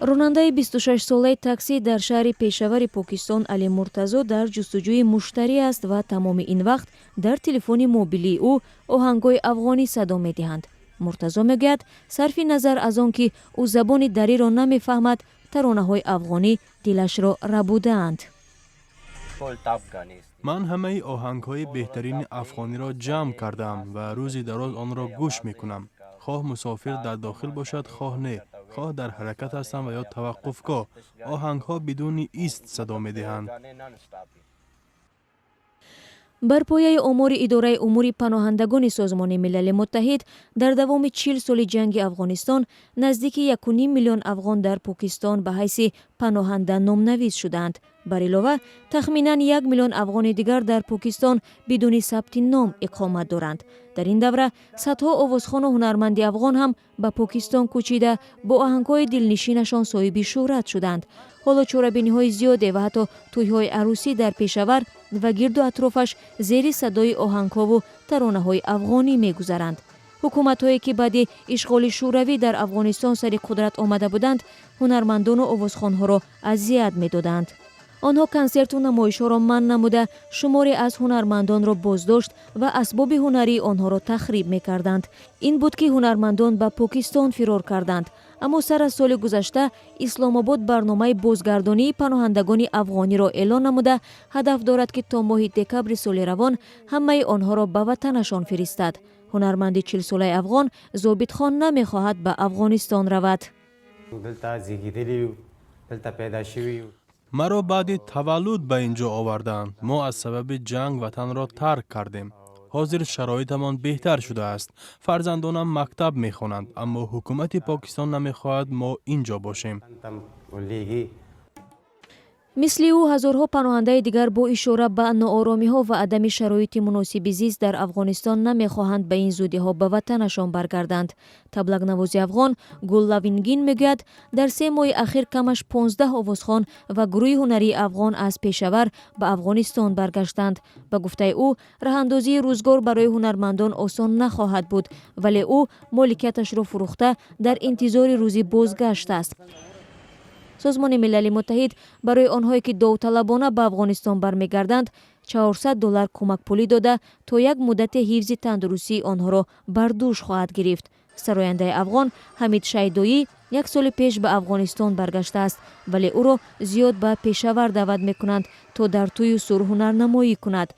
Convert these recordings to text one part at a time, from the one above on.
ронандаи 26 солаи такси дар шаҳри пешавари покистон Али Муртазо дар ҷустуҷӯи муштарӣ аст ва тамоми ин вақт дар телефони мобилии ӯ оҳангҳои афғонӣ садо медиҳанд. Муртазо мегӯяд, сарфи назар аз он ки ӯ забони дариро намефаҳмад, таронаҳои афғонӣ дилашро рабудаанд. ман ҳамаи оҳангҳои беҳтарини афғониро ҷамъ кардам ва рӯзи дароз онро гӯш мекунам. хоҳ мусофир дар дохил бошад, хоҳ не, хоҳ дар ҳаракат ҳастам ва ё таваққуфгоҳ, оҳангҳо бидуни ист садо медиҳанд. бар пояи омори идораи умури паноҳандагони Созмони Милали Муттаҳид, дар давоми 40 соли ҷанги Афғонистон, наздики 1,5 миллион афғон дар Покистон ба ҳайси паноҳанда номнавис шуданд. бар илова, тахминан 1 миллион афғони дигар дар Покистон бидуни сабти ном иқомат доранд. дар ин давра, садҳо овозхону ҳунарманди афғон ҳам ба Покистон кӯчида, бо оҳангҳои дилнишинашон соҳиби шӯҳрат шуданд. ҳоло чорабиниҳои зиёде ва ҳатто тӯйҳои арӯсӣ дар Пешавар ва гирду атрофаш зери садои оҳангҳову таронаҳои афғонӣ мегузаранд. ҳукуматҳое ки баъди ишғоли шӯравӣ дар Афғонистон сари қудрат омада буданд, ҳунармандону овозхонҳоро азият медоданд. онҳо консерту намоишҳоро манъ намуда, шуморе аз ҳунармандонро боздошт ва асбоби ҳунарии онҳоро тахриб мекарданд. ин буд ки ҳунармандон ба Покистон фирор карданд. аммо сар аз соли гузашта, Исломобод барномаи бозгардонии паноҳандагони афғониро эълон намуда, ҳадаф дорад ки то моҳи декабри соли равон ҳамаи онҳоро ба ватанашон фиристад. ҳунарманди 40 солаи афғон зобитхон намехоҳад ба Афғонистон равад. маро баъди таваллуд ба ин ҷо оварданд. мо аз сабаби ҷанг ватанро тарк кардем. ҳозир шароитамон беҳтар шудааст. фарзандонам мактаб мехонанд, аммо ҳукумати Покистон намехоҳад мо ин ҷо бошем. мисли ӯ ҳазорҳо паноҳандаи дигар бо ишора ба нооромиҳо ва адами шароити муносиби зист дар Афғонистон намехоҳанд ба ин зудиҳо ба ватанашон баргарданд. Таблакнавози афғон Гул Лавингин мегӯяд, дар 3 моҳи ахир камаш 15 овозхон ва гурӯҳи ҳунарии афғон аз Пешавар ба Афғонистон баргаштанд. ба гуфтаи ӯ, раҳандозии рӯзгор барои ҳунармандон осон нахоҳад буд, вале ӯ моликияташро фурӯхта дар интизори рӯзи бозгашт аст. Созмони Милали Муттаҳид барои онҳое ки довталабона ба Афғонистон бармегарданд, $400 кӯмакпулӣ дода, то як муддати ҳифзи тандурустии онҳоро бар дӯш хоҳад гирифт. сарояндаи афғон Ҳамид Шайдоӣ 1 соли пеш ба Афғонистон баргаштааст, вале ӯро зиёд ба Пешавар даъват мекунанд, то дар тӯю сур ҳунарнамоӣ кунад.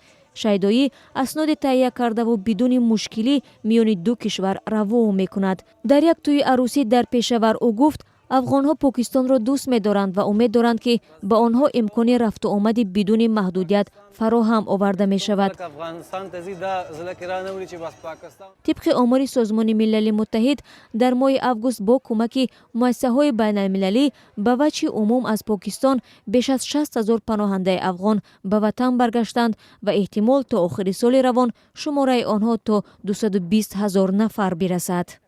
Шайдоӣ асноди таҳия кардаву бидуни мушкилӣ миёни ду кишвар раво мекунад. дар як тӯи арӯсӣ дар Пешавар ӯ гуфт, афғонҳо Покистонро дӯст медоранд ва умед доранд ки ба онҳо имкони рафту омади бидуни маҳдудият фароҳам оварда мешавад. тибқи омори Созмони Милали Муттаҳид, дар моҳи август бо кӯмаки муассисаҳои байналмилалӣ ба ваҷҳи умум аз Покистон беш аз 60,000 паноҳандаи афғон ба ватан баргаштанд ва эҳтимол то охири соли равон шумораи онҳо то 220,000 нафар бирасад.